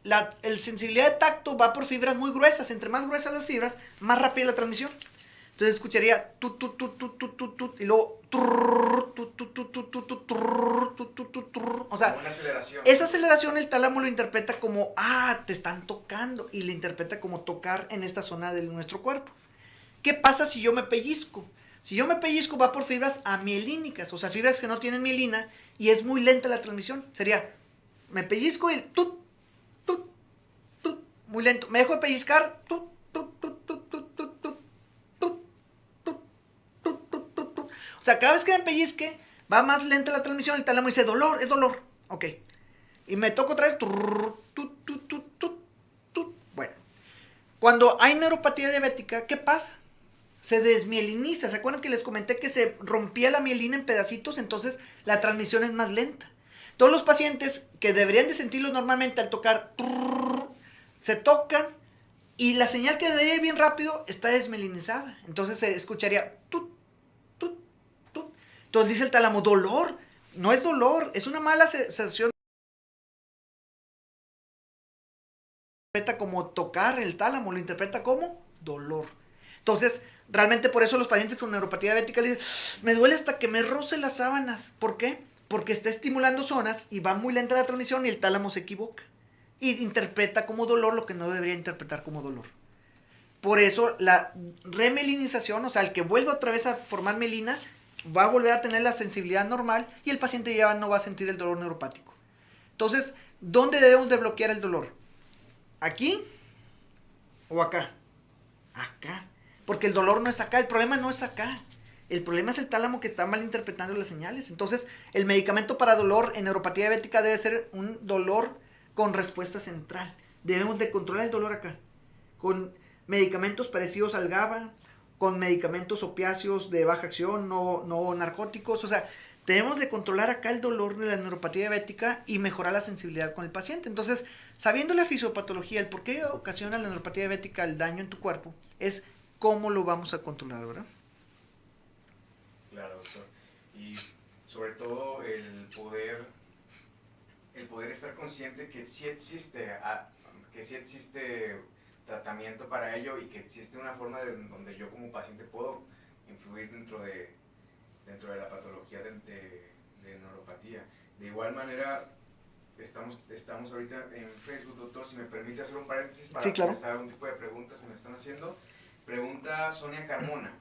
la sensibilidad de tacto va por fibras muy gruesas. Entre más gruesas las fibras, más rápida la transmisión. Entonces escucharía y luego o sea, una aceleración. Esa aceleración el tálamo lo interpreta como te están tocando, y lo interpreta como tocar en esta zona de nuestro cuerpo. ¿Qué pasa si yo me pellizco? Si yo me pellizco va por fibras amielínicas, o sea, fibras que no tienen mielina, y es muy lenta la transmisión. Sería, me pellizco y muy lento. Me dejo de pellizcar, o sea, cada vez que me pellizque, va más lenta la transmisión. El tálamo dice, dolor, es dolor. Ok. Y me toco otra vez. Bueno. Cuando hay neuropatía diabética, ¿qué pasa? Se desmieliniza. ¿Se acuerdan que les comenté que se rompía la mielina en pedacitos? Entonces, la transmisión es más lenta. Todos los pacientes que deberían de sentirlo normalmente al tocar, se tocan, y la señal que debería ir bien rápido está desmielinizada. Entonces, se escucharía Entonces dice el tálamo, dolor. No es dolor, es una mala sensación. Interpreta como tocar, el tálamo lo interpreta como dolor. Entonces, realmente por eso los pacientes con neuropatía diabética dicen, me duele hasta que me roce las sábanas. ¿Por qué? Porque está estimulando zonas y va muy lenta la transmisión y el tálamo se equivoca. Y interpreta como dolor lo que no debería interpretar como dolor. Por eso la remelinización, o sea, el que vuelva otra vez a formar melina, va a volver a tener la sensibilidad normal y el paciente ya no va a sentir el dolor neuropático. Entonces, ¿dónde debemos de bloquear el dolor? ¿Aquí o acá? Acá. Porque el dolor no es acá, el problema no es acá. El problema es el tálamo que está mal interpretando las señales. Entonces, el medicamento para dolor en neuropatía diabética debe ser un dolor con respuesta central. Debemos de controlar el dolor acá. Con medicamentos parecidos al GABA, con medicamentos opiáceos de baja acción, no narcóticos. O sea, tenemos de controlar acá el dolor de la neuropatía diabética y mejorar la sensibilidad con el paciente. Entonces, sabiendo la fisiopatología, el por qué ocasiona la neuropatía diabética el daño en tu cuerpo, es cómo lo vamos a controlar, ¿verdad? Claro, doctor. Y sobre todo el poder estar consciente que sí existe tratamiento para ello y que existe una forma donde yo como paciente puedo influir dentro de la patología de neuropatía. De igual manera, estamos ahorita en Facebook, doctor, si me permite hacer un paréntesis para contestar algún tipo de preguntas que me están haciendo. Pregunta Sonia Carmona.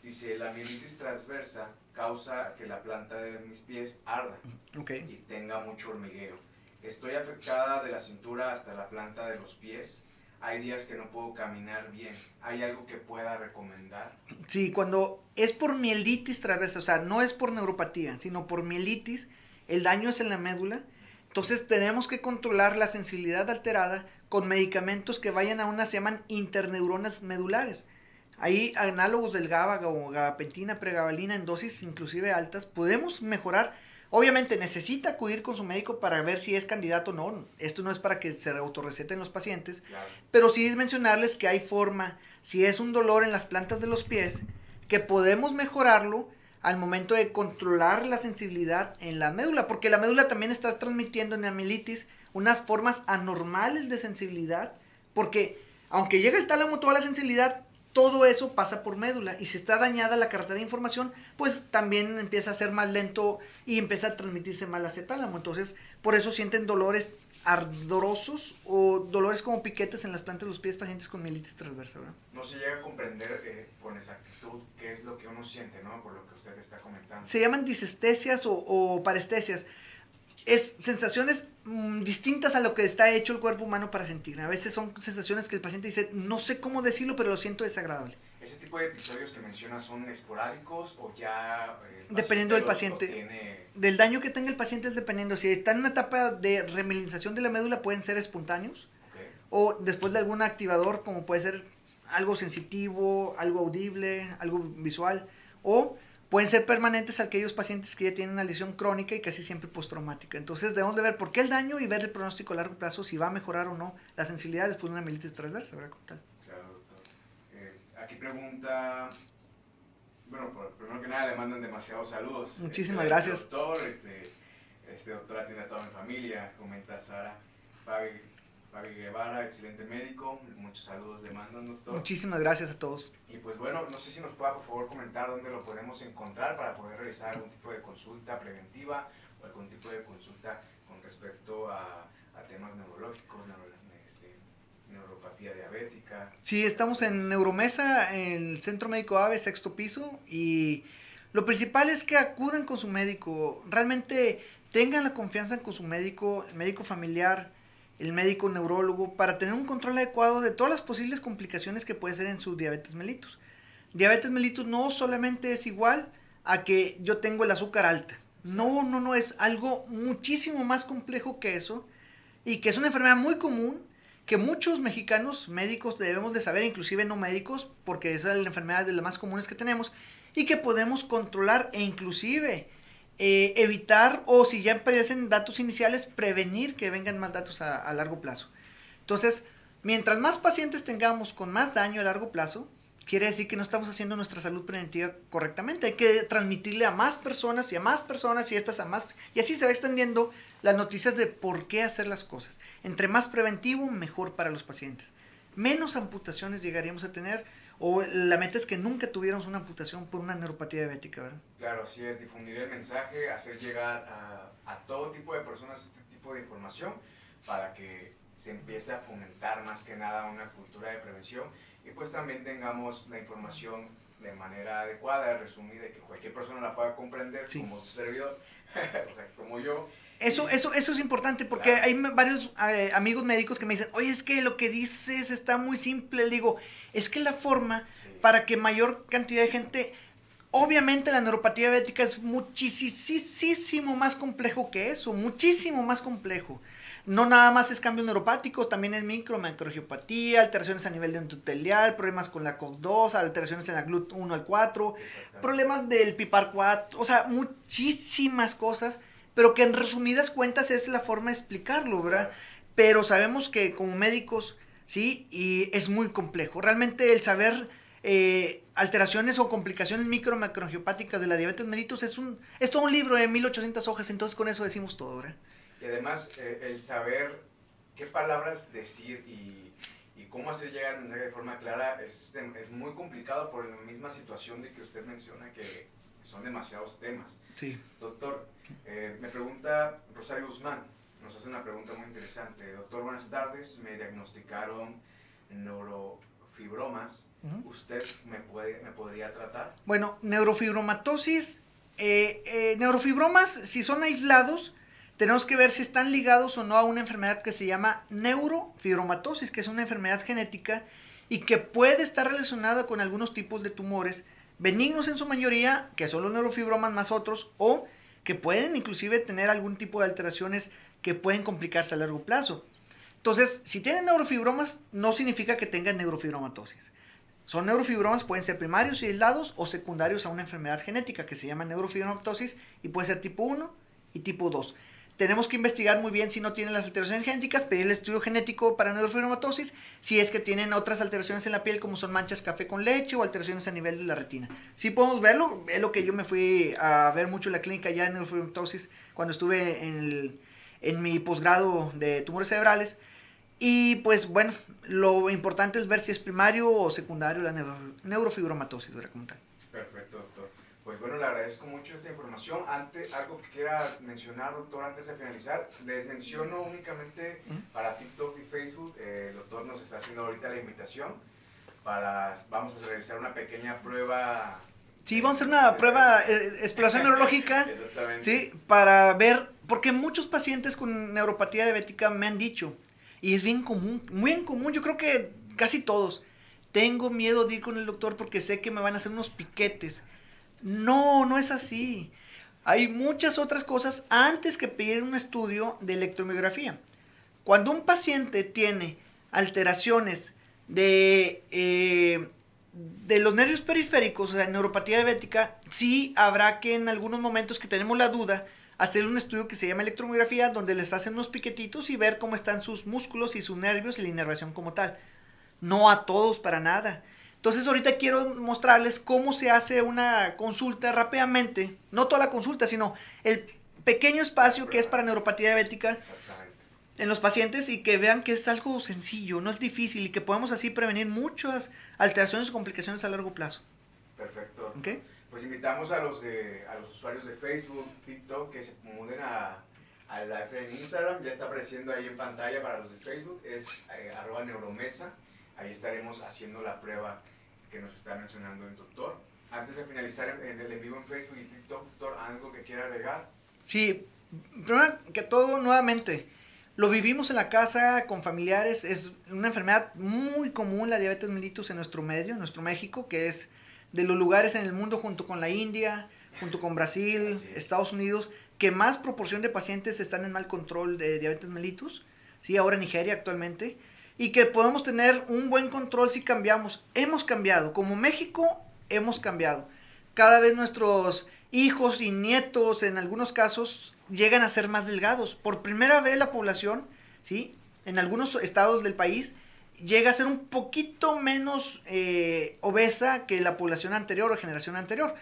Dice, la mielitis transversa causa que la planta de mis pies arda y tenga mucho hormigueo. Estoy afectada de la cintura hasta la planta de los pies. Hay días que no puedo caminar bien. ¿Hay algo que pueda recomendar? Sí, cuando es por mielitis transversa, o sea, no es por neuropatía, sino por mielitis, el daño es en la médula. Entonces tenemos que controlar la sensibilidad alterada con medicamentos que vayan a unas, se llaman interneuronas medulares. Hay análogos del GABA o gabapentina, pregabalina en dosis inclusive altas. Podemos mejorar. Obviamente necesita acudir con su médico para ver si es candidato o no. Esto no es para que se autorreceten los pacientes. Claro. Pero sí es mencionarles que hay forma, si es un dolor en las plantas de los pies, que podemos mejorarlo al momento de controlar la sensibilidad en la médula. Porque la médula también está transmitiendo en la mielitis unas formas anormales de sensibilidad. Porque aunque llega el tálamo toda la sensibilidad, todo eso pasa por médula. Y si está dañada la carretera de información, pues también empieza a ser más lento y empieza a transmitirse mal hacia tálamo. Entonces, por eso sienten dolores ardorosos o dolores como piquetes en las plantas de los pies pacientes con mielitis transversa, ¿verdad? No se llega a comprender con exactitud qué es lo que uno siente, ¿no? Por lo que usted está comentando. Se llaman disestesias o parestesias. Es sensaciones distintas a lo que está hecho el cuerpo humano para sentir. A veces son sensaciones que el paciente dice, no sé cómo decirlo, pero lo siento desagradable. ¿Ese tipo de episodios que mencionas son esporádicos o ya... dependiendo del paciente, tiene... del daño que tenga el paciente es dependiendo. Si está en una etapa de remilinización de la médula, pueden ser espontáneos. Okay. O después de algún activador, como puede ser algo sensitivo, algo audible, algo visual. O pueden ser permanentes aquellos pacientes que ya tienen una lesión crónica y casi siempre postraumática. Entonces debemos de ver por qué el daño y ver el pronóstico a largo plazo, si va a mejorar o no la sensibilidad después de una mielitis transversa, ¿verdad? Como tal. Claro, doctor. Aquí pregunta, bueno, primero que nada le mandan demasiados saludos. Muchísimas gracias. Doctor, doctor atiende a toda mi familia, comenta Sara. Fabi Guevara, excelente médico, muchos saludos le mandan, doctor. Muchísimas gracias a todos. Y pues bueno, no sé si nos pueda por favor comentar dónde lo podemos encontrar para poder realizar algún tipo de consulta preventiva o algún tipo de consulta con respecto a temas neurológicos, neuropatía diabética. Sí, estamos en Neuromesa, en el Centro Médico AVE, sexto piso, y lo principal es que acudan con su médico, realmente tengan la confianza con su médico, el médico familiar, el médico neurólogo, para tener un control adecuado de todas las posibles complicaciones que puede ser en su diabetes mellitus. Diabetes mellitus no solamente es igual a que yo tengo el azúcar alta. No, es algo muchísimo más complejo que eso, y que es una enfermedad muy común, que muchos mexicanos médicos debemos de saber, inclusive no médicos, porque esa es la enfermedad de las más comunes que tenemos, y que podemos controlar e inclusive evitar, o si ya aparecen datos iniciales, prevenir que vengan más datos a largo plazo. Entonces, mientras más pacientes tengamos con más daño a largo plazo, quiere decir que no estamos haciendo nuestra salud preventiva correctamente. Hay que transmitirle a más personas y a más personas y estas a más, y así se va extendiendo las noticias de por qué hacer las cosas. Entre más preventivo, mejor para los pacientes. Menos amputaciones llegaríamos a tener, o la meta es que nunca tuviéramos una amputación por una neuropatía diabética, ¿verdad? Claro, así es, difundir el mensaje, hacer llegar a todo tipo de personas este tipo de información para que se empiece a fomentar más que nada una cultura de prevención y pues también tengamos la información de manera adecuada, resumida, y que cualquier persona la pueda comprender, sí, como su servidor, o sea, como yo. Eso es importante porque claro, hay varios amigos médicos que me dicen, oye, es que lo que dices está muy simple. Le digo, es que la forma sí, para que mayor cantidad de gente, obviamente la neuropatía diabética es muchísimo más complejo que eso, muchísimo más complejo. No nada más es cambios neuropáticos, también es macroangiopatía, alteraciones a nivel de endotelial, problemas con la COX-2, alteraciones en la GLUT1 al 4, problemas del PIPAR4, o sea, muchísimas cosas, pero que en resumidas cuentas es la forma de explicarlo, ¿verdad? Pero sabemos que como médicos, sí, y es muy complejo. Realmente el saber alteraciones o complicaciones macroangiopáticas de la diabetes mellitus es todo un libro de 1800 hojas, entonces con eso decimos todo, ¿verdad? Y además el saber qué palabras decir y cómo hacer llegar el mensaje de forma clara es muy complicado por la misma situación de que usted menciona que son demasiados temas. Sí. Doctor, me pregunta Rosario Guzmán, nos hace una pregunta muy interesante. Doctor, buenas tardes, me diagnosticaron neurofibromas. ¿Usted me podría tratar? Bueno, neurofibromatosis, neurofibromas, si son aislados, tenemos que ver si están ligados o no a una enfermedad que se llama neurofibromatosis, que es una enfermedad genética y que puede estar relacionada con algunos tipos de tumores benignos en su mayoría, que son los neurofibromas más otros, o que pueden inclusive tener algún tipo de alteraciones que pueden complicarse a largo plazo. Entonces, si tienen neurofibromas, no significa que tengan neurofibromatosis. Son neurofibromas, pueden ser primarios y aislados o secundarios a una enfermedad genética que se llama neurofibromatosis y puede ser tipo 1 y tipo 2. Tenemos que investigar muy bien si no tienen las alteraciones genéticas, pedir el estudio genético para neurofibromatosis, si es que tienen otras alteraciones en la piel como son manchas café con leche o alteraciones a nivel de la retina. Sí podemos verlo, es lo que yo me fui a ver mucho en la clínica ya de neurofibromatosis cuando estuve en mi posgrado de tumores cerebrales, Y pues bueno, lo importante es ver si es primario o secundario la neurofibromatosis, ¿verdad? Como tal. Perfecto, doctor. Pues bueno, le agradezco mucho esta información. Antes, algo que quiera mencionar, doctor, antes de finalizar, les menciono únicamente para TikTok y Facebook, el doctor nos está haciendo ahorita la invitación vamos a realizar una pequeña prueba. Sí, vamos a hacer una prueba, exploración neurológica, Exactamente. ¿sí? Para ver, porque muchos pacientes con neuropatía diabética me han dicho, y es bien común, muy en común, yo creo que casi todos, tengo miedo de ir con el doctor porque sé que me van a hacer unos piquetes. No, no es así. Hay muchas otras cosas antes que pedir un estudio de electromiografía. Cuando un paciente tiene alteraciones de los nervios periféricos, o sea, neuropatía diabética, sí habrá que en algunos momentos que tenemos la duda, hacer un estudio que se llama electromiografía, donde les hacen unos piquetitos y ver cómo están sus músculos y sus nervios y la inervación como tal. No a todos para nada. Entonces ahorita quiero mostrarles cómo se hace una consulta rápidamente, no toda la consulta, sino el pequeño espacio que es para neuropatía diabética en los pacientes y que vean que es algo sencillo, no es difícil y que podemos así prevenir muchas alteraciones o complicaciones a largo plazo. Perfecto. ¿Okay? Pues invitamos a los usuarios de Facebook, TikTok, que se muden a live en Instagram. Ya está apareciendo ahí en pantalla para los de Facebook, es @neuromesa. Ahí estaremos haciendo la prueba que nos está mencionando el doctor. Antes de finalizar en el en vivo en Facebook y TikTok, doctor, ¿algo que quiera agregar? Sí, primero que todo, nuevamente, lo vivimos en la casa con familiares, es una enfermedad muy común la diabetes mellitus en nuestro medio, en nuestro México, que es de los lugares en el mundo junto con la India, junto con Brasil, Estados Unidos, que más proporción de pacientes están en mal control de diabetes mellitus, sí, ahora en Nigeria actualmente, y que podemos tener un buen control si cambiamos. Hemos cambiado, como México hemos cambiado. Cada vez nuestros hijos y nietos, en algunos casos, llegan a ser más delgados. Por primera vez la población, ¿sí? En algunos estados del país, llega a ser un poquito menos obesa que la población anterior o generación anterior.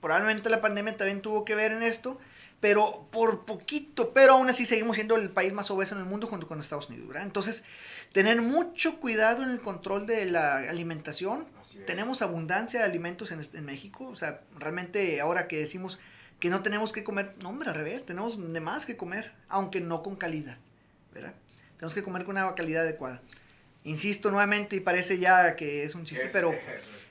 Probablemente la pandemia también tuvo que ver en esto, pero por poquito, pero aún así seguimos siendo el país más obeso en el mundo junto con Estados Unidos, ¿verdad? Entonces, tener mucho cuidado en el control de la alimentación. Tenemos abundancia de alimentos en México, o sea, realmente ahora que decimos que no tenemos que comer, no, hombre, al revés, tenemos de más que comer, aunque no con calidad, ¿verdad? Tenemos que comer con una calidad adecuada. Insisto nuevamente, y parece ya que es un chiste, pero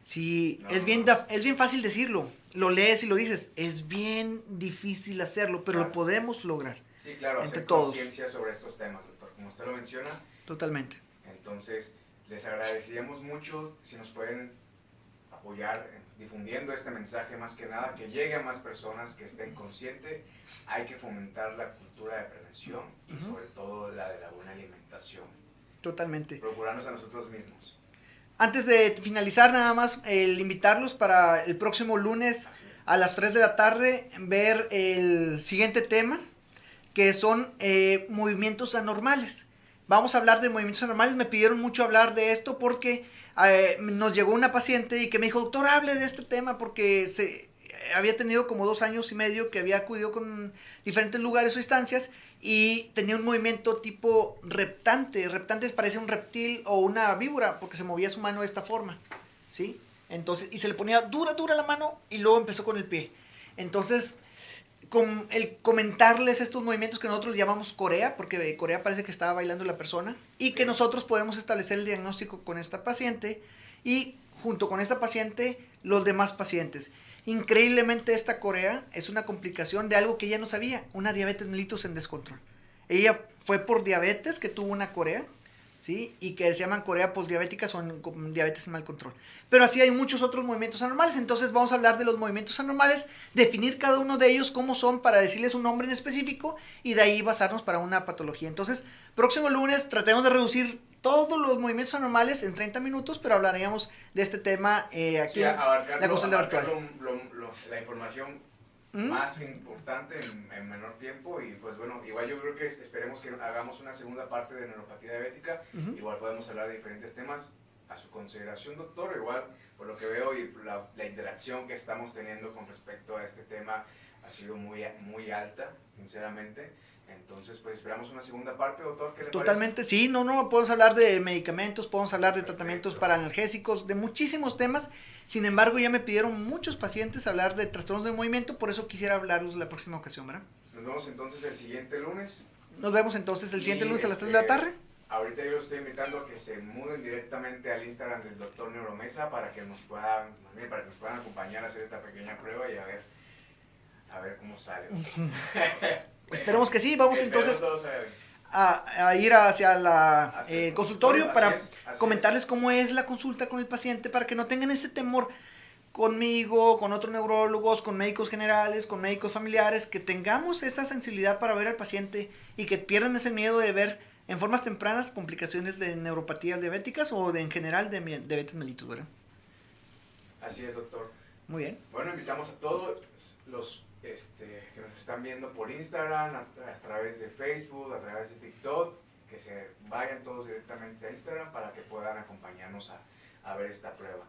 sí, no, es bien fácil decirlo. Lo lees y lo dices. Es bien difícil hacerlo, pero lo podemos lograr. Sí, claro, entre hacer todos. Conciencia sobre estos temas, doctor. Como usted lo menciona. Totalmente. Entonces, les agradeceríamos mucho si nos pueden apoyar difundiendo este mensaje, más que nada, que llegue a más personas, que estén conscientes. Hay que fomentar la cultura de prevención y sobre todo la de la buena alimentación. Totalmente. Procurarnos a nosotros mismos. Antes de finalizar, nada más el invitarlos para el próximo lunes a las 3 de la tarde ver el siguiente tema, que son movimientos anormales. Vamos a hablar de movimientos anormales. Me pidieron mucho hablar de esto porque nos llegó una paciente y que me dijo, doctor, hable de este tema porque había tenido como 2 años y medio que había acudido con diferentes lugares o instancias y tenía un movimiento tipo reptante. Reptante parece un reptil o una víbora porque se movía su mano de esta forma, ¿sí? Entonces, y se le ponía dura la mano y luego empezó con el pie. Entonces, con el comentarles estos movimientos que nosotros llamamos corea, porque corea parece que estaba bailando la persona, y que nosotros podemos establecer el diagnóstico con esta paciente y junto con esta paciente los demás pacientes. Increíblemente esta corea es una complicación de algo que ella no sabía, una diabetes mellitus en descontrol. Ella fue por diabetes que tuvo una corea, ¿sí? Y que se llaman corea postdiabéticas o diabetes en mal control. Pero así hay muchos otros movimientos anormales, entonces vamos a hablar de los movimientos anormales, definir cada uno de ellos cómo son para decirles un nombre en específico y de ahí basarnos para una patología. Entonces, próximo lunes tratemos de reducir todos los movimientos anormales en 30 minutos, pero hablaríamos de este tema aquí sí, abarcar la consulta virtual. La información más importante en menor tiempo y pues bueno, igual yo creo que esperemos que hagamos una segunda parte de neuropatía diabética, igual podemos hablar de diferentes temas a su consideración, doctor, igual por lo que veo y la interacción que estamos teniendo con respecto a este tema, ha sido muy alta, sinceramente. Entonces, pues esperamos una segunda parte, doctor. ¿Qué le Totalmente, parece? sí, no, podemos hablar de medicamentos, podemos hablar de Perfecto. tratamientos para analgésicos, de muchísimos temas. Sin embargo, ya me pidieron muchos pacientes hablar de trastornos del movimiento, por eso quisiera hablarlos la próxima ocasión, ¿verdad? Nos vemos entonces el siguiente lunes. Nos vemos entonces el siguiente Y, lunes a las 3 de la tarde. Ahorita yo los estoy invitando a que se muden directamente al Instagram del doctor Neuromesa para que nos puedan acompañar a hacer esta pequeña prueba y a ver cómo sale. Esperemos que sí, vamos Esperemos entonces todo salga bien. a ir hacia Hacia el consultorio consultorio, para así es. comentarles cómo es la consulta con el paciente, para que no tengan ese temor conmigo, con otros neurólogos, con médicos generales, con médicos familiares, que tengamos esa sensibilidad para ver al paciente y que pierdan ese miedo de ver en formas tempranas complicaciones de neuropatías diabéticas o en general de diabetes mellitus, ¿verdad? Así es, doctor. Muy bien. Bueno, invitamos a todos los que nos están viendo por Instagram, a través de Facebook, a través de TikTok, que se vayan todos directamente a Instagram para que puedan acompañarnos a ver esta prueba.